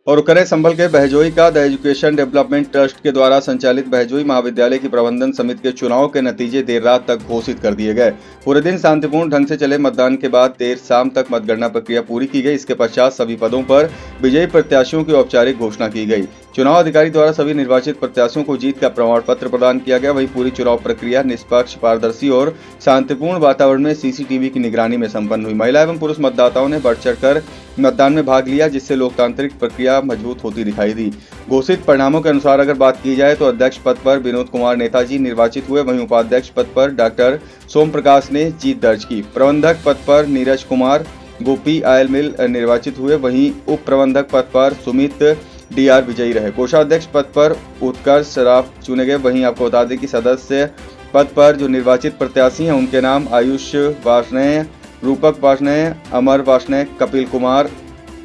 और करें संभल के बहजोई का द एजुकेशन डेवलपमेंट ट्रस्ट के द्वारा संचालित बहजोई महाविद्यालय की प्रबंधन समिति के चुनाव के नतीजे देर रात तक घोषित कर दिए गए। पूरे दिन शांतिपूर्ण ढंग से चले मतदान के बाद देर शाम तक मतगणना प्रक्रिया पूरी की गई। इसके पश्चात सभी पदों पर विजयी प्रत्याशियों की औपचारिक घोषणा की गई। चुनाव अधिकारी द्वारा सभी निर्वाचित प्रत्याशियों को जीत का प्रमाण पत्र प्रदान किया गया। वहीं पूरी चुनाव प्रक्रिया निष्पक्ष, पारदर्शी और शांतिपूर्ण वातावरण में सीसीटीवी की निगरानी में संपन्न हुई। महिला एवं पुरुष मतदाताओं ने बढ़ चढ़कर मतदान में भाग लिया, जिससे लोकतांत्रिक प्रक्रिया मजबूत होती दिखाई दी। घोषित परिणामों के अनुसार अगर बात की जाए तो अध्यक्ष पद पर विनोद कुमार नेताजी निर्वाचित हुए। वहीं उपाध्यक्ष पद पर डॉक्टर सोम प्रकाश ने जीत दर्ज की। प्रबंधक पद पर नीरज कुमार गोपी आयल मिल निर्वाचित हुए। वहीं उप प्रबंधक पद पर सुमित डीआर विजयी रहे। कोषाध्यक्ष पद पर उत्कर्ष सराफ चुने गए। वहीं आपको बता दें कि सदस्य पद पर जो निर्वाचित प्रत्याशी हैं उनके नाम आयुष वार्ष्णेय, रूपक वार्ष्णेय, अमर वार्ष्णेय, कपिल कुमार,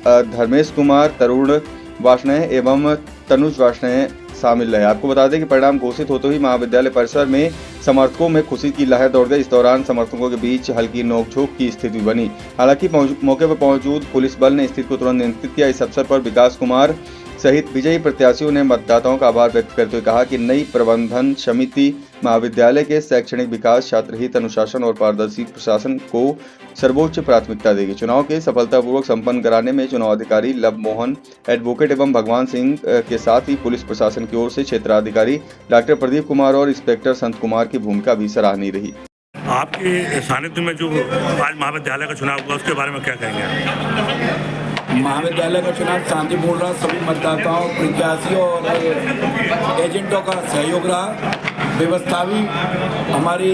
धर्मेश कुमार, तरुण वार्ष्णेय एवं तनुज वार्ष्णेय शामिल रहे। आपको बता दें कि परिणाम घोषित होते ही महाविद्यालय परिसर में समर्थकों में खुशी की लहर दौड़ गई। इस दौरान समर्थकों के बीच हल्की नोकझोंक की स्थिति बनी। हालांकि मौके पर मौजूद पुलिस बल ने स्थिति को तुरंत नियंत्रित किया। इस अवसर पर विकास कुमार सहित विजयी प्रत्याशियों ने मतदाताओं का आभार व्यक्त करते हुए कहा कि नई प्रबंधन समिति महाविद्यालय के शैक्षणिक विकास, छात्र हित, अनुशासन और पारदर्शी प्रशासन को सर्वोच्च प्राथमिकता देगी। चुनाव के सफलतापूर्वक संपन्न कराने में चुनाव अधिकारी लव मोहन, एडवोकेट एवं भगवान सिंह के साथ ही पुलिस प्रशासन की ओर से क्षेत्राधिकारी डॉक्टर प्रदीप कुमार और इंस्पेक्टर संत कुमार की भूमिका भी सराहनीय रही। आपके सानिध्य में जो आज महाविद्यालय का चुनाव हुआ उसके बारे में क्या कहेंगे? महाविद्यालय का चुनाव शांतिपूर्ण रहा। सभी मतदाताओं, प्रत्याशियों और एजेंटों का सहयोग रहा। व्यवस्था भी हमारी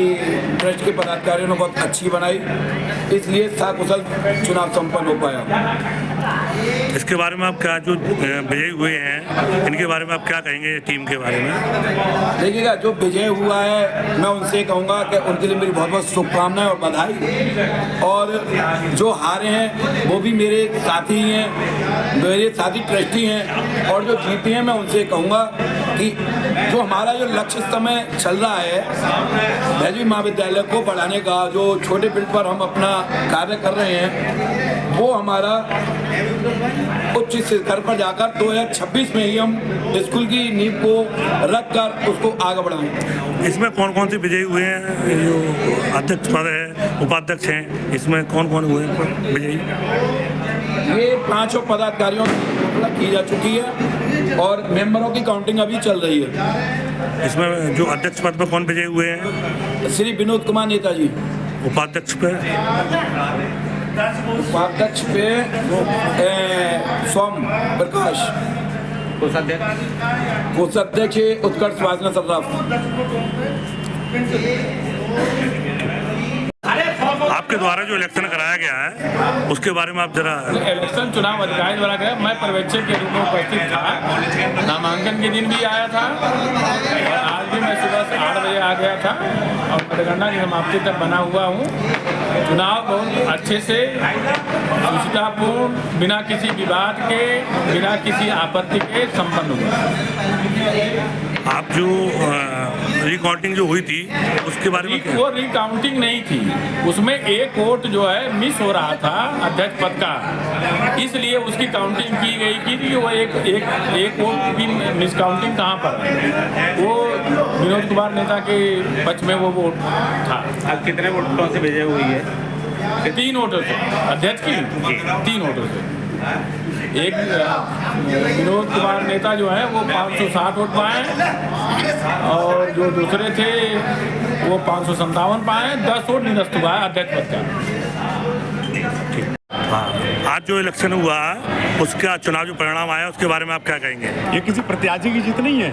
ट्रस्ट के पदाधिकारियों ने बहुत अच्छी बनाई, इसलिए सकुशल चुनाव संपन्न हो पाया। इसके बारे में आप क्या, जो विजयी हुए हैं इनके बारे में आप क्या कहेंगे, टीम के बारे में? देखिएगा, जो विजय हुआ है मैं उनसे कहूँगा कि उनके लिए मेरी बहुत बहुत शुभकामनाएं और बधाई। और जो हारे हैं वो भी मेरे साथी हैं, मेरे साथी ट्रस्टी हैं। और जो जीते हैं मैं उनसे कहूँगा कि जो हमारा जो लक्ष्य इस समय चल रहा है बहजोई महाविद्यालय को बढ़ाने का, जो छोटे फील्ड पर हम अपना कार्य कर रहे हैं, वो हमारा उच्च शिखर पर जाकर 2026 में ही हम स्कूल की नींव को रख कर उसको आगे बढ़ाएंगे। इसमें कौन कौन से विजयी हुए हैं? जो अध्यक्ष पद है, उपाध्यक्ष हैं, इसमें कौन कौन हुए हैं विजयी? ये 5 पदाधिकारियों की जा चुकी है और मेंबरों की काउंटिंग अभी चल रही है। इसमें जो अध्यक्ष पद पर कौन विजयी हुए हैं? श्री विनोद कुमार नेताजी। उपाध्यक्ष पे सोम प्रकाश। कोषाध्यक्ष उत्कर्ष वासना सर्राफ। आपके द्वारा जो इलेक्शन कराया गया है उसके बारे में आप जरा। इलेक्शन चुनाव अधिकारी द्वारा गया, मैं पर्यवेक्षक के रूप में उपस्थित था। नामांकन के दिन भी आया था और आज भी मैं सुबह से 8 बजे आ गया था और मतगणना की समाप्ति तक बना हुआ हूँ। चुनाव बहुत अच्छे से सुचितापूर्ण, बिना किसी विवाद के, बिना किसी आपत्ति के संपन्न हुआ। आप जो रिकाउंटिंग जो हुई थी उसके बारे में? वो रिकाउंटिंग नहीं थी, उसमें एक वोट जो है मिस हो रहा था अध्यक्ष पद का, इसलिए उसकी काउंटिंग की गई कि वो एक वोट की मिस काउंटिंग कहाँ पर है। वो विनोद कुमार नेता के पक्ष में वो वोट था। अब कितने वोटों से विजय हुई है? 3 वोटों से अध्यक्ष की 3 वोटों से। एक विनोद कुमार नेता जो है वो 560 वोट पाए और जो दूसरे थे वो 557 पाए। 10 वोट निरस्त हुआ है अध्यक्ष पद का। आज जो इलेक्शन हुआ उसका चुनाव जो परिणाम आया उसके बारे में आप क्या कहेंगे? ये किसी प्रत्याशी की जीत नहीं है,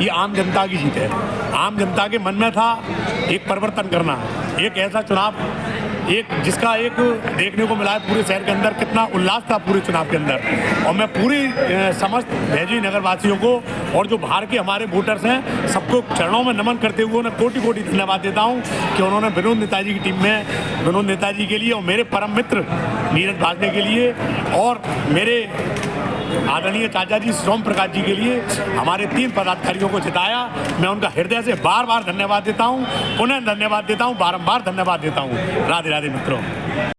ये आम जनता की जीत है। आम जनता के मन में था एक परिवर्तन करना, एक ऐसा चुनाव, एक जिसका एक देखने को मिला है पूरे शहर के अंदर कितना उल्लास था पूरे चुनाव के अंदर। और मैं पूरी समस्त बहजोई नगर वासियों को और जो बाहर के हमारे वोटर्स हैं सबको चरणों में नमन करते हुए उन्हें कोटि कोटि धन्यवाद देता हूं कि उन्होंने विनोद नेताजी की टीम में, विनोद नेताजी के लिए और मेरे परम मित्र नीरज भाजने के लिए और मेरे आदरणीय चाचा जी सोम प्रकाश जी के लिए हमारे 3 पदाधिकारियों को जिताया। मैं उनका हृदय से बार बार धन्यवाद देता हूं, पुनः धन्यवाद देता हूं, बारंबार धन्यवाद देता हूं। राधे राधे मित्रों।